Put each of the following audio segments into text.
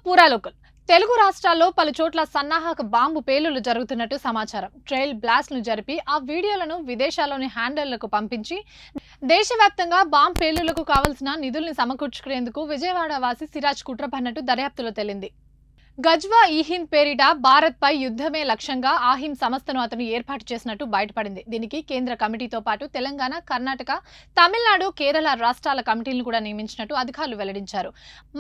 పూరా లోకల్ తెలుగు రాష్ట్రాల్లో పలు చోట్ల సన్నాహక బాంబు పేలుళ్లు జరుగుతున్నట్టు సమాచారం. ట్రైల్ బ్లాస్ట్ను జరిపి ఆ వీడియోలను విదేశాల్లోని హ్యాండళ్లకు పంపించి దేశవ్యాప్తంగా బాంబు పేలుళ్లకు కావలసిన నిధుల్ని సమకూర్చుకునేందుకు విజయవాడ వాసి సిరాజ్ కుట్ర పన్నట్టు దర్యాప్తులో తేలింది. గజ్వా ఈ హింద్ పేరిట భారత్పై యుద్ధమే లక్ష్యంగా ఆహిం సంస్థను అతను ఏర్పాటు చేసినట్టు బయటపడింది. దీనికి కేంద్ర కమిటీతో పాటు తెలంగాణ, కర్ణాటక, తమిళనాడు, కేరళ రాష్ట్రాల కమిటీలను కూడా నియమించినట్టు అధికారులు వెల్లడించారు.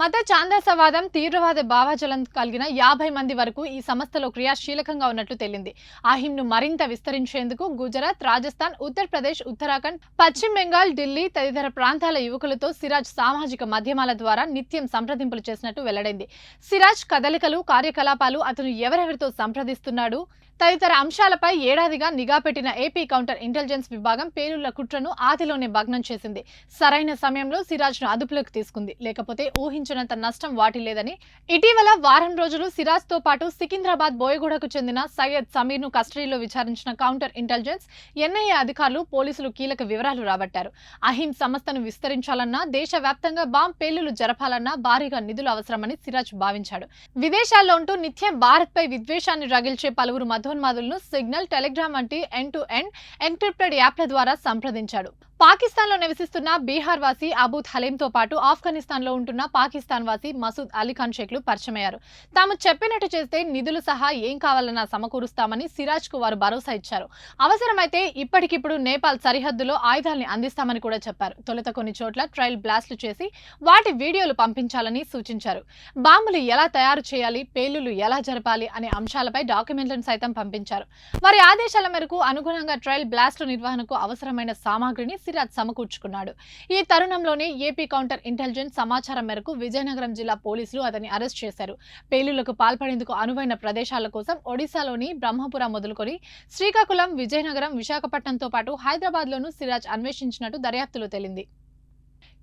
మత ఛాందసవాదం, తీవ్రవాద భావజాలం కలిగిన 50 మంది వరకు ఈ సంస్థలో క్రియాశీలకంగా ఉన్నట్లు తేలింది. ఆహింను మరింత విస్తరించేందుకు గుజరాత్, రాజస్థాన్, ఉత్తరప్రదేశ్, ఉత్తరాఖండ్, పశ్చిమ బెంగాల్, ఢిల్లీ తదితర ప్రాంతాల యువకులతో సిరాజ్ సామాజిక మాధ్యమాల ద్వారా నిత్యం సంప్రదింపులు చేసినట్టు వెల్లడైంది. సిరాజ్ కదలికలు, కార్యకలాపాలు, అతను ఎవరెవరితో సంప్రదిస్తున్నాడు తదితర అంశాలపై ఏడాదిగా నిఘా పెట్టిన ఏపీ కౌంటర్ ఇంటెలిజెన్స్ విభాగం పేలుళ్ల కుట్రను ఆదిలోనే భగ్నం చేసింది. సరైన సమయంలో సిరాజ్ను అదుపులోకి తీసుకుంది. లేకపోతే ఊహించినంత నష్టం వాటిల్లేదని ఇటీవల వారం రోజులు సిరాజ్తో పాటు సికింద్రాబాద్ బోయగూడకు చెందిన సయ్యద్ సమీర్ను కస్టడీలో విచారించిన కౌంటర్ ఇంటెలిజెన్స్, ఎన్ఐఏ అధికారులు, పోలీసులు కీలక వివరాలు రాబట్టారు. అహిం సంస్థను విస్తరించాలన్నా, దేశవ్యాప్తంగా బాంబు పేలుళ్లు జరపాలన్నా భారీగా నిధులు అవసరమని సిరాజ్ భావించాడు. విదేశాల్లో ఉంటూ నిత్యం భారత్పై విద్వేషాన్ని రగిల్చే పలువురు మధోన్మాదులను సిగ్నల్, టెలిగ్రామ్ వంటి ఎండ్ టు ఎండ్ ఎన్క్రిప్టెడ్ యాప్ల ద్వారా సంప్రదించాడు. పాకిస్తాన్లో నివసిస్తున్న బీహార్ వాసి అబూద్ హలీంతో పాటు ఆఫ్ఘనిస్తాన్లో ఉంటున్న పాకిస్తాన్ వాసి మసూద్ అలీఖాన్ షేక్లు పరిచయమయ్యారు. తాము చెప్పినట్టు చేస్తే నిధులు సహా ఏం కావాలన్నా సమకూరుస్తామని సిరాజ్కు వారు భరోసా ఇచ్చారు. అవసరమైతే ఇప్పటికిప్పుడు నేపాల్ సరిహద్దులో ఆయుధాల్ని అందిస్తామని కూడా చెప్పారు. తొలుత కొన్ని చోట్ల ట్రయల్ బ్లాస్ట్లు చేసి వాటి వీడియోలు పంపించాలని సూచించారు. బాంబులు ఎలా తయారు చేయాలి, పేలుళ్లు ఎలా జరపాలి అనే అంశాలపై డాక్యుమెంట్లను సైతం పంపించారు. వారి ఆదేశాల మేరకు అనుగుణంగా ట్రయల్ బ్లాస్ట్ల నిర్వహణకు అవసరమైన సామాగ్రిని సిరాజ్ సమకూర్చుకున్నాడు. ఈ తరుణంలోనే ఏపీ కౌంటర్ ఇంటెలిజెన్స్ సమాచారం మేరకు విజయనగరం జిల్లా పోలీసులు అతన్ని అరెస్ట్ చేశారు. పేలుళ్లకు పాల్పడేందుకు అనువైన ప్రదేశాల కోసం ఒడిశాలోని బ్రహ్మపుర మొదలుకొని శ్రీకాకుళం, విజయనగరం, విశాఖపట్నంతో పాటు హైదరాబాద్లోనూ సిరాజ్ అన్వేషించినట్టు దర్యాప్తులో తేలింది.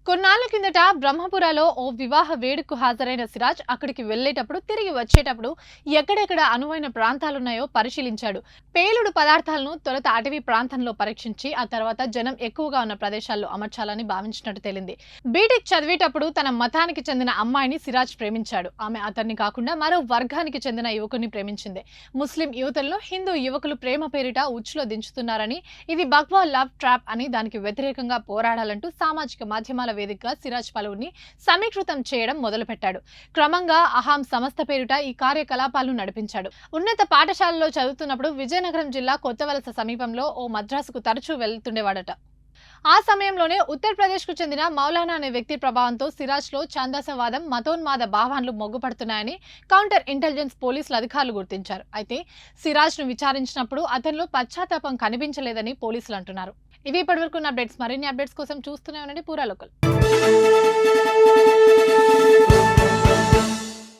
కొన్నాళ్ల కిందట బ్రహ్మపురలో ఓ వివాహ వేడుకకు హాజరైన సిరాజ్ అక్కడికి వెళ్లేటప్పుడు, తిరిగి వచ్చేటప్పుడు ఎక్కడెక్కడ అనువైన ప్రాంతాలున్నాయో పరిశీలించాడు. పేలుడు పదార్థాలను తొలుత అటవీ ప్రాంతంలో పరీక్షించి ఆ తర్వాత జనం ఎక్కువగా ఉన్న ప్రదేశాల్లో అమర్చాలని భావించినట్టు తేలింది. బీటెక్ చదివేటప్పుడు తన మతానికి చెందిన అమ్మాయిని సిరాజ్ ప్రేమించాడు. ఆమె అతన్ని కాకుండా మరో వర్గానికి చెందిన యువకుని ప్రేమించింది. ముస్లిం యువతులను హిందూ యువకులు ప్రేమ పేరిట ఉచ్చులో దించుతున్నారని, ఇది భగ్వా లవ్ ట్రాప్ అని, దానికి వ్యతిరేకంగా పోరాడాలంటూ సామాజిక మాధ్యమాల వేదికగా సిరాజ్ పలువురిని సమీకృతం చేయడం మొదలుపెట్టాడు. క్రమంగా అహాం సంస్థ పేరిట ఈ కార్యకలాపాలను నడిపించాడు. ఉన్నత పాఠశాలలో చదువుతున్నప్పుడు విజయనగరం జిల్లా కొత్తవలస సమీపంలో ఓ మద్రాసుకు తరచూ వెళ్తుండేవాడట. ఆ సమయంలోనే ఉత్తరప్రదేశ్కు చెందిన మౌలానా అనే వ్యక్తి ప్రభావంతో సిరాజ్లో ఛాందసవాదం, మతోన్మాద భావాలు మొగ్గుపడుతున్నాయని కౌంటర్ ఇంటెలిజెన్స్ పోలీసులు అధికారులు గుర్తించారు. అయితే సిరాజ్ను విచారించినప్పుడు అతనిలో పశ్చాత్తాపం కనిపించలేదని పోలీసులు అంటున్నారు. ఇవి ఇప్పటివరకు అప్డేట్స్. మరిన్ని అప్డేట్స్ కోసం చూస్తూనే ఉండండి పూరా లోకల్.